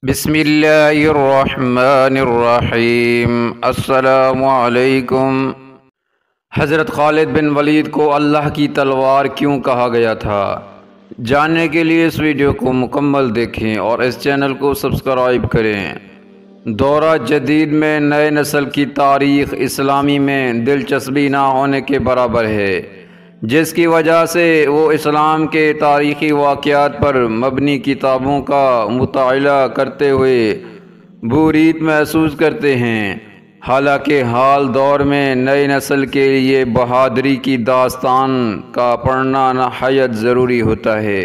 بسم اللہ الرحمن الرحیم۔ السلام علیکم۔ حضرت خالد بن ولید کو اللہ کی تلوار کیوں کہا گیا تھا؟ جاننے کے لیے اس ویڈیو کو مکمل دیکھیں اور اس چینل کو سبسکرائب کریں۔ دورہ جدید میں نئے نسل کی تاریخ اسلامی میں دلچسپی نہ ہونے کے برابر ہے، جس کی وجہ سے وہ اسلام کے تاریخی واقعات پر مبنی کتابوں کا مطالعہ کرتے ہوئے بوریت محسوس کرتے ہیں۔ حالانکہ حال دور میں نئی نسل کے لیے بہادری کی داستان کا پڑھنا نہایت ضروری ہوتا ہے،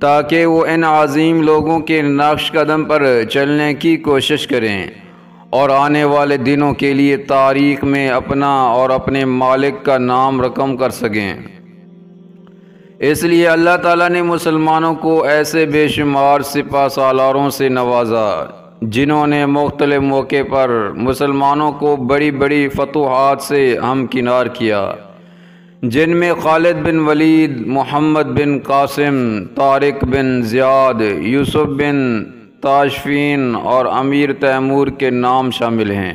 تاکہ وہ ان عظیم لوگوں کے نقش قدم پر چلنے کی کوشش کریں اور آنے والے دنوں کے لیے تاریخ میں اپنا اور اپنے مالک کا نام رقم کر سکیں۔ اس لیے اللہ تعالیٰ نے مسلمانوں کو ایسے بے شمار سپہ سالاروں سے نوازا جنہوں نے مختلف موقع پر مسلمانوں کو بڑی بڑی فتوحات سے ہمکنار کیا، جن میں خالد بن ولید، محمد بن قاسم، طارق بن زیاد، یوسف بن تاشفین اور امیر تیمور کے نام شامل ہیں۔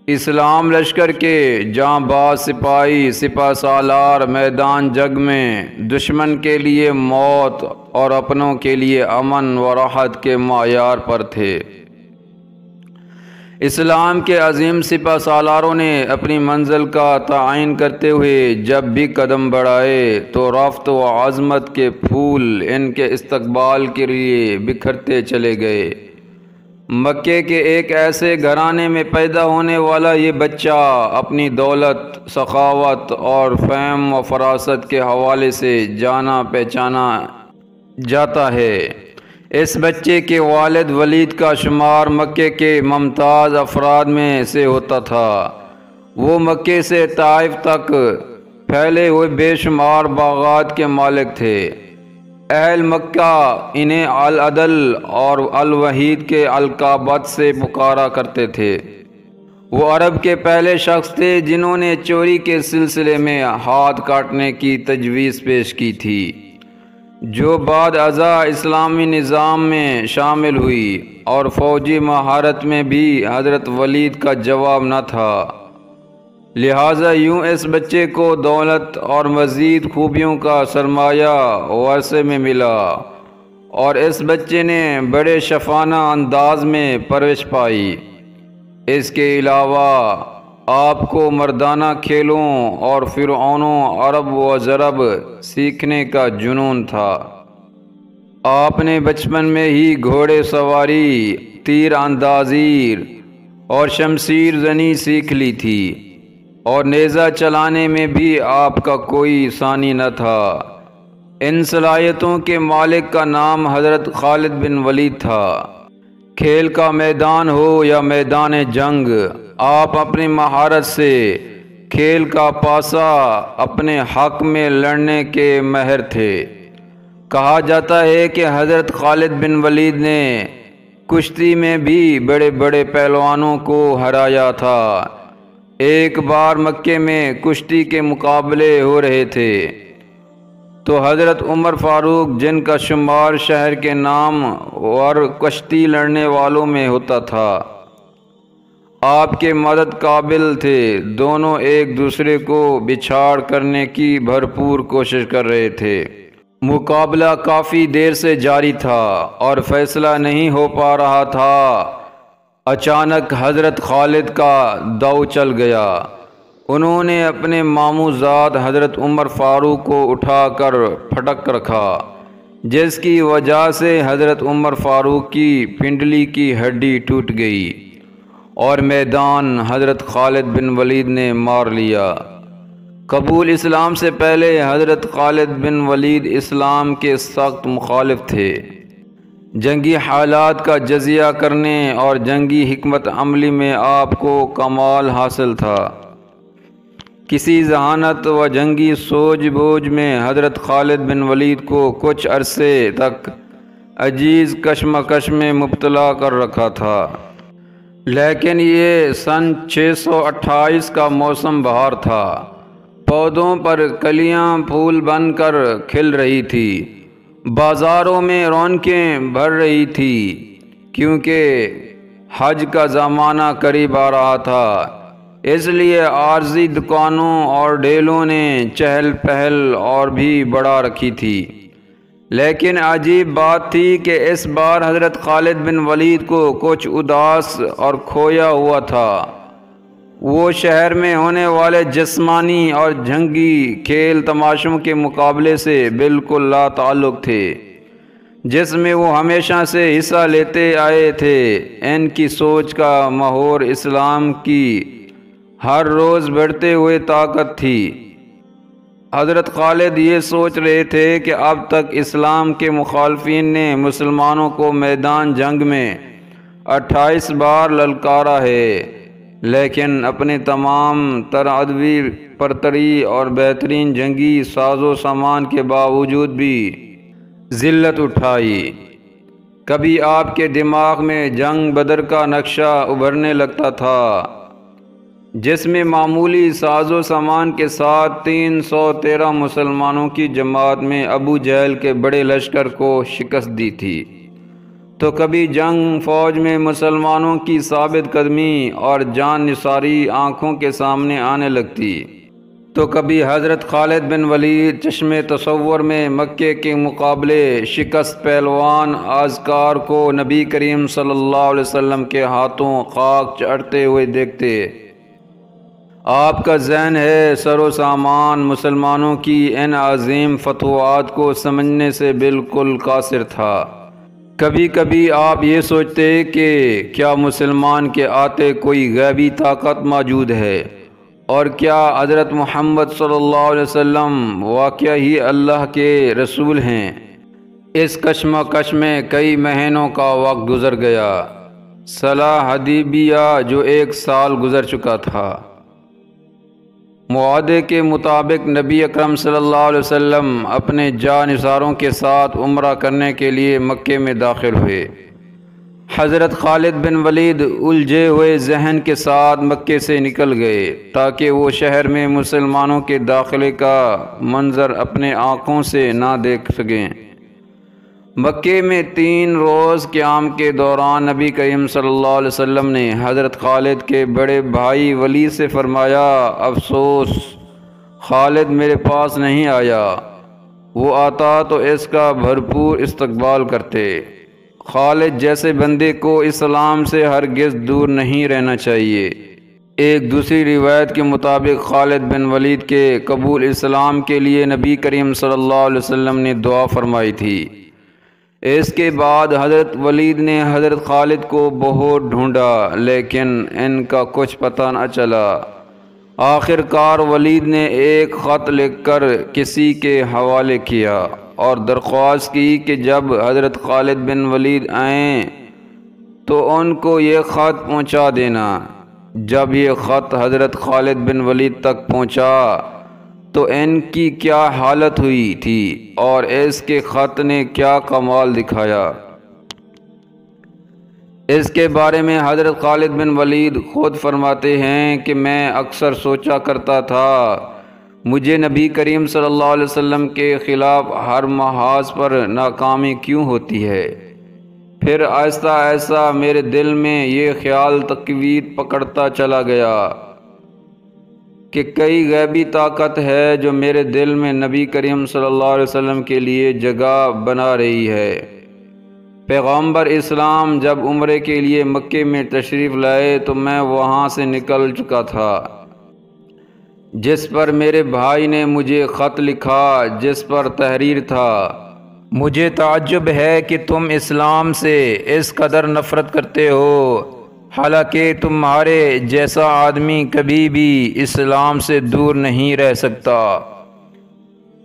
اسلام لشکر کے جاں باز سپاہی سپہ سالار میدان جنگ میں دشمن کے لیے موت اور اپنوں کے لیے امن و راحت کے معیار پر تھے۔ اسلام کے عظیم سپہ سالاروں نے اپنی منزل کا تعین کرتے ہوئے جب بھی قدم بڑھائے تو رفت و عظمت کے پھول ان کے استقبال کے لیے بکھرتے چلے گئے۔ مکے کے ایک ایسے گھرانے میں پیدا ہونے والا یہ بچہ اپنی دولت، سخاوت اور فہم و فراست کے حوالے سے جانا پہچانا جاتا ہے۔ اس بچے کے والد ولید کا شمار مکے کے ممتاز افراد میں سے ہوتا تھا۔ وہ مکے سے طائف تک پھیلے ہوئے بے شمار باغات کے مالک تھے۔ اہل مکہ انہیں العدل اور الوحید کے القابات سے پکارا کرتے تھے۔ وہ عرب کے پہلے شخص تھے جنہوں نے چوری کے سلسلے میں ہاتھ کاٹنے کی تجویز پیش کی تھی، جو بعد ازاں اسلامی نظام میں شامل ہوئی، اور فوجی مہارت میں بھی حضرت ولید کا جواب نہ تھا۔ لہٰذا یوں اس بچے کو دولت اور مزید خوبیوں کا سرمایہ ورثے میں ملا، اور اس بچے نے بڑے شفانہ انداز میں پرورش پائی۔ اس کے علاوہ آپ کو مردانہ کھیلوں اور فرعونوں عرب و ضرب سیکھنے کا جنون تھا۔ آپ نے بچپن میں ہی گھوڑے سواری، تیر اندازی اور شمشیر زنی سیکھ لی تھی، اور نیزہ چلانے میں بھی آپ کا کوئی ثانی نہ تھا۔ ان صلاحیتوں کے مالک کا نام حضرت خالد بن ولید تھا۔ کھیل کا میدان ہو یا میدان جنگ، آپ اپنی مہارت سے کھیل کا پاسا اپنے حق میں لڑنے کے ماہر تھے۔ کہا جاتا ہے کہ حضرت خالد بن ولید نے کشتی میں بھی بڑے بڑے پہلوانوں کو ہرایا تھا۔ ایک بار مکے میں کشتی کے مقابلے ہو رہے تھے تو حضرت عمر فاروق، جن کا شمار شہر کے نام اور کشتی لڑنے والوں میں ہوتا تھا، آپ کے مدد قابل تھے۔ دونوں ایک دوسرے کو بچھاڑ کرنے کی بھرپور کوشش کر رہے تھے۔ مقابلہ کافی دیر سے جاری تھا اور فیصلہ نہیں ہو پا رہا تھا۔ اچانک حضرت خالد کا داؤ چل گیا۔ انہوں نے اپنے ماموزاد حضرت عمر فاروق کو اٹھا کر پٹک رکھا، جس کی وجہ سے حضرت عمر فاروق کی پنڈلی کی ہڈی ٹوٹ گئی اور میدان حضرت خالد بن ولید نے مار لیا۔ قبول اسلام سے پہلے حضرت خالد بن ولید اسلام کے سخت مخالف تھے۔ جنگی حالات کا جزیہ کرنے اور جنگی حکمت عملی میں آپ کو کمال حاصل تھا۔ کسی ذہانت و جنگی سوجھ بوجھ میں حضرت خالد بن ولید کو کچھ عرصے تک عجیز کشمکش میں مبتلا کر رکھا تھا، لیکن یہ سن 628 کا موسم بہار تھا۔ پودوں پر کلیاں پھول بن کر کھل رہی تھی بازاروں میں رونقیں بھر رہی تھی کیونکہ حج کا زمانہ قریب آ رہا تھا، اس لیے عارضی دکانوں اور ڈھیلوں نے چہل پہل اور بھی بڑھا رکھی تھی۔ لیکن عجیب بات تھی کہ اس بار حضرت خالد بن ولید کو کچھ اداس اور کھویا ہوا تھا۔ وہ شہر میں ہونے والے جسمانی اور جنگی کھیل تماشوں کے مقابلے سے بالکل لا تعلق تھے، جس میں وہ ہمیشہ سے حصہ لیتے آئے تھے۔ ان کی سوچ کا محور اسلام کی ہر روز بڑھتے ہوئے طاقت تھی۔ حضرت خالد یہ سوچ رہے تھے کہ اب تک اسلام کے مخالفین نے مسلمانوں کو میدان جنگ میں 28 بار للکارا ہے، لیکن اپنے تمام تر ادبی برتری اور بہترین جنگی ساز و سامان کے باوجود بھی ذلت اٹھائی۔ کبھی آپ کے دماغ میں جنگ بدر کا نقشہ ابھرنے لگتا تھا، جس میں معمولی ساز و سامان کے ساتھ 313 مسلمانوں کی جماعت میں ابو جہل کے بڑے لشکر کو شکست دی تھی، تو کبھی جنگ فوج میں مسلمانوں کی ثابت قدمی اور جان نثاری آنکھوں کے سامنے آنے لگتی، تو کبھی حضرت خالد بن ولید چشم تصور میں مکے کے مقابلے شکست پہلوان اذکار کو نبی کریم صلی اللہ علیہ وسلم کے ہاتھوں خاک چڑھتے ہوئے دیکھتے۔ آپ کا ذہن ہے سر و سامان مسلمانوں کی ان عظیم فتوحات کو سمجھنے سے بالکل قاصر تھا۔ کبھی کبھی آپ یہ سوچتے کہ کیا مسلمان کے آتے کوئی غیبی طاقت موجود ہے، اور کیا حضرت محمد صلی اللہ علیہ وسلم واقعہ ہی اللہ کے رسول ہیں۔ اس کشمکش میں کئی مہینوں کا وقت گزر گیا۔ صلح حدیبیہ جو 1 سال گزر چکا تھا، معاہدے کے مطابق نبی اکرم صلی اللہ علیہ وسلم اپنے جانثاروں کے ساتھ عمرہ کرنے کے لیے مکے میں داخل ہوئے۔ حضرت خالد بن ولید الجھے ہوئے ذہن کے ساتھ مکے سے نکل گئے تاکہ وہ شہر میں مسلمانوں کے داخلے کا منظر اپنے آنکھوں سے نہ دیکھ سکیں۔ مکے میں 3 روز قیام کے دوران نبی کریم صلی اللہ علیہ وسلم نے حضرت خالد کے بڑے بھائی ولید سے فرمایا، افسوس خالد میرے پاس نہیں آیا، وہ آتا تو اس کا بھرپور استقبال کرتے۔ خالد جیسے بندے کو اسلام سے ہرگز دور نہیں رہنا چاہیے۔ ایک دوسری روایت کے مطابق خالد بن ولید کے قبول اسلام کے لیے نبی کریم صلی اللہ علیہ وسلم نے دعا فرمائی تھی۔ اس کے بعد حضرت ولید نے حضرت خالد کو بہت ڈھونڈا، لیکن ان کا کچھ پتہ نہ چلا۔ آخر کار ولید نے ایک خط لکھ کر کسی کے حوالے کیا اور درخواست کی کہ جب حضرت خالد بن ولید آئیں تو ان کو یہ خط پہنچا دینا۔ جب یہ خط حضرت خالد بن ولید تک پہنچا تو ان کی کیا حالت ہوئی تھی اور اس کے خط نے کیا کمال دکھایا، اس کے بارے میں حضرت خالد بن ولید خود فرماتے ہیں کہ میں اکثر سوچا کرتا تھا مجھے نبی کریم صلی اللہ علیہ وسلم کے خلاف ہر محاذ پر ناکامی کیوں ہوتی ہے۔ پھر آہستہ آہستہ میرے دل میں یہ خیال تقویت پکڑتا چلا گیا کہ کئی غیبی طاقت ہے جو میرے دل میں نبی کریم صلی اللہ علیہ وسلم کے لیے جگہ بنا رہی ہے۔ پیغمبر اسلام جب عمرے کے لیے مکے میں تشریف لائے تو میں وہاں سے نکل چکا تھا، جس پر میرے بھائی نے مجھے خط لکھا جس پر تحریر تھا، مجھے تعجب ہے کہ تم اسلام سے اس قدر نفرت کرتے ہو، حالانکہ تمہارے جیسا آدمی کبھی بھی اسلام سے دور نہیں رہ سکتا۔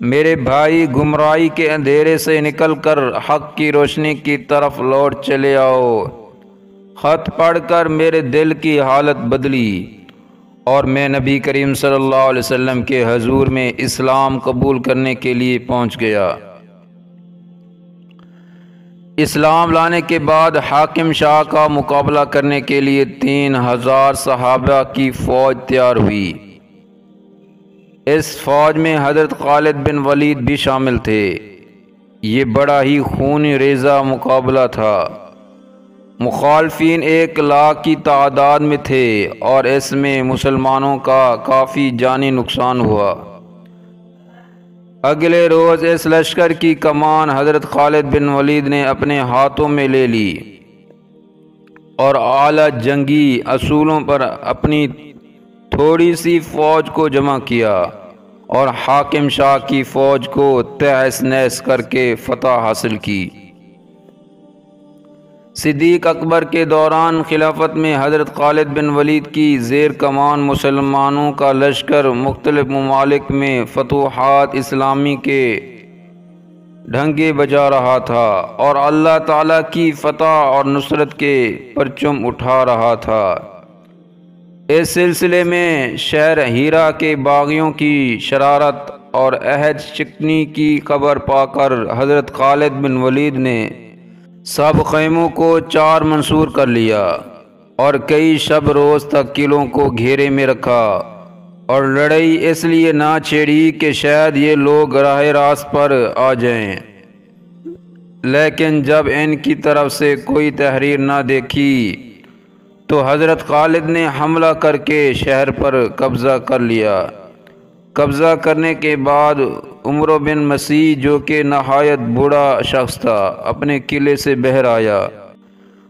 میرے بھائی، گمراہی کے اندھیرے سے نکل کر حق کی روشنی کی طرف لوٹ چلے آؤ۔ خط پڑھ کر میرے دل کی حالت بدلی اور میں نبی کریم صلی اللہ علیہ وسلم کے حضور میں اسلام قبول کرنے کے لیے پہنچ گیا۔ اسلام لانے کے بعد حاکم شاہ کا مقابلہ کرنے کے لیے 3000 صحابہ کی فوج تیار ہوئی۔ اس فوج میں حضرت خالد بن ولید بھی شامل تھے۔ یہ بڑا ہی خون ریزہ مقابلہ تھا۔ مخالفین 1,00,000 کی تعداد میں تھے اور اس میں مسلمانوں کا کافی جانی نقصان ہوا۔ اگلے روز اس لشکر کی کمان حضرت خالد بن ولید نے اپنے ہاتھوں میں لے لی اور اعلیٰ جنگی اصولوں پر اپنی تھوڑی سی فوج کو جمع کیا اور حاکم شاہ کی فوج کو تہس نہس کر کے فتح حاصل کی۔ صدیق اکبر کے دوران خلافت میں حضرت خالد بن ولید کی زیر کمان مسلمانوں کا لشکر مختلف ممالک میں فتوحات اسلامی کے ڈھنگے بجا رہا تھا اور اللہ تعالیٰ کی فتح اور نصرت کے پرچم اٹھا رہا تھا۔ اس سلسلے میں شہر ہیرا کے باغیوں کی شرارت اور عہد شکنی کی خبر پا کر حضرت خالد بن ولید نے سب خیموں کو 4 منصور کر لیا اور کئی شب روز تک قلعوں کو گھیرے میں رکھا اور لڑائی اس لیے نہ چھیڑی کہ شاید یہ لوگ راہ راست پر آ جائیں، لیکن جب ان کی طرف سے کوئی تحریر نہ دیکھی تو حضرت خالد نے حملہ کر کے شہر پر قبضہ کر لیا۔ قبضہ کرنے کے بعد عمر بن مسیح جو کہ نہایت بوڑھا شخص تھا اپنے قلعے سے باہر آیا۔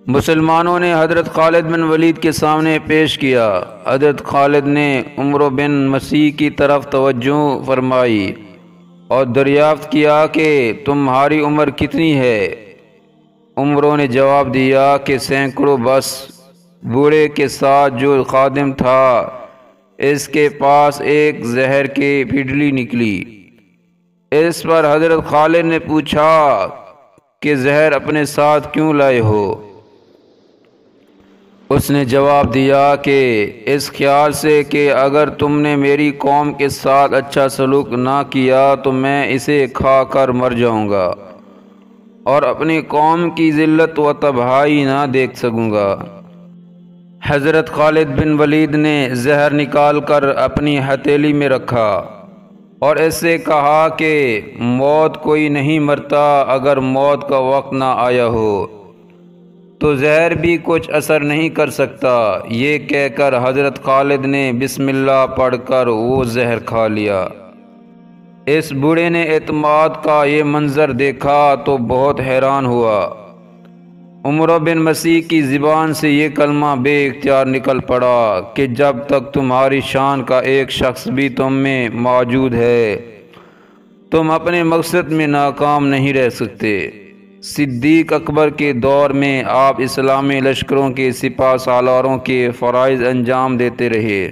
مسلمانوں نے حضرت خالد بن ولید کے سامنے پیش کیا۔ حضرت خالد نے عمر بن مسیح کی طرف توجہ فرمائی اور دریافت کیا کہ تمہاری عمر کتنی ہے؟ عمروں نے جواب دیا کہ سینکڑوں بس۔ بوڑھے کے ساتھ جو خادم تھا اس کے پاس ایک زہر کی پھیڈلی نکلی۔ اس پر حضرت خالد نے پوچھا کہ زہر اپنے ساتھ کیوں لائے ہو؟ اس نے جواب دیا کہ اس خیال سے کہ اگر تم نے میری قوم کے ساتھ اچھا سلوک نہ کیا تو میں اسے کھا کر مر جاؤں گا اور اپنی قوم کی ذلت و تباہی نہ دیکھ سکوں گا۔ حضرت خالد بن ولید نے زہر نکال کر اپنی ہتھیلی میں رکھا اور اس سے کہا کہ موت کوئی نہیں مرتا اگر موت کا وقت نہ آیا ہو تو زہر بھی کچھ اثر نہیں کر سکتا۔ یہ کہہ کر حضرت خالد نے بسم اللہ پڑھ کر وہ زہر کھا لیا۔ اس بوڑھے نے اعتماد کا یہ منظر دیکھا تو بہت حیران ہوا۔ عمر بن مسیح کی زبان سے یہ کلمہ بے اختیار نکل پڑا کہ جب تک تمہاری شان کا ایک شخص بھی تم میں موجود ہے تم اپنے مقصد میں ناکام نہیں رہ سکتے۔ صدیق اکبر کے دور میں آپ اسلامی لشکروں کے سپہ سالاروں کے فرائض انجام دیتے رہے۔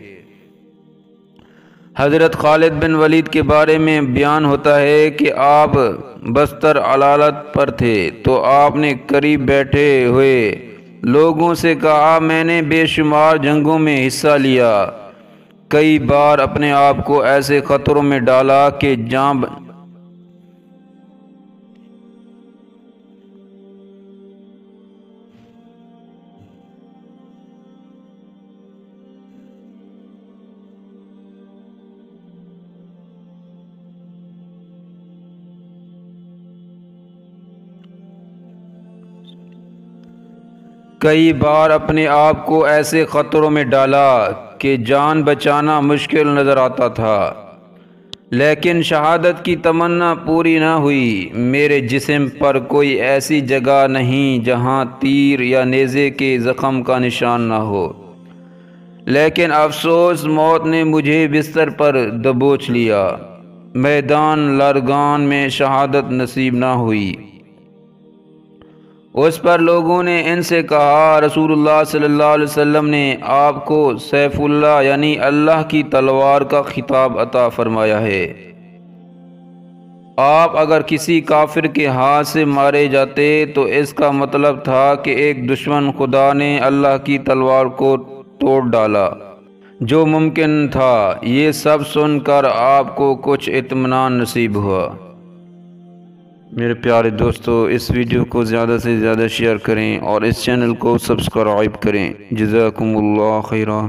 حضرت خالد بن ولید کے بارے میں بیان ہوتا ہے کہ آپ بستر علالت پر تھے تو آپ نے قریب بیٹھے ہوئے لوگوں سے کہا میں نے بے شمار جنگوں میں حصہ لیا، کئی بار اپنے آپ کو ایسے خطروں میں ڈالا کہ جان کئی بار اپنے آپ کو ایسے خطروں میں ڈالا کہ جان بچانا مشکل نظر آتا تھا، لیکن شہادت کی تمنا پوری نہ ہوئی۔ میرے جسم پر کوئی ایسی جگہ نہیں جہاں تیر یا نیزے کے زخم کا نشان نہ ہو، لیکن افسوس موت نے مجھے بستر پر دبوچ لیا، میدان لرگان میں شہادت نصیب نہ ہوئی۔ اس پر لوگوں نے ان سے کہا رسول اللہ صلی اللہ علیہ وسلم نے آپ کو سیف اللہ یعنی اللہ کی تلوار کا خطاب عطا فرمایا ہے، آپ اگر کسی کافر کے ہاتھ سے مارے جاتے تو اس کا مطلب تھا کہ ایک دشمن خدا نے اللہ کی تلوار کو توڑ ڈالا جو ممکن تھا۔ یہ سب سن کر آپ کو کچھ اطمینان نصیب ہوا۔ میرے پیارے دوستو، اس ویڈیو کو زیادہ سے زیادہ شیئر کریں اور اس چینل کو سبسکرائب کریں۔ جزاکم اللہ خیرہ۔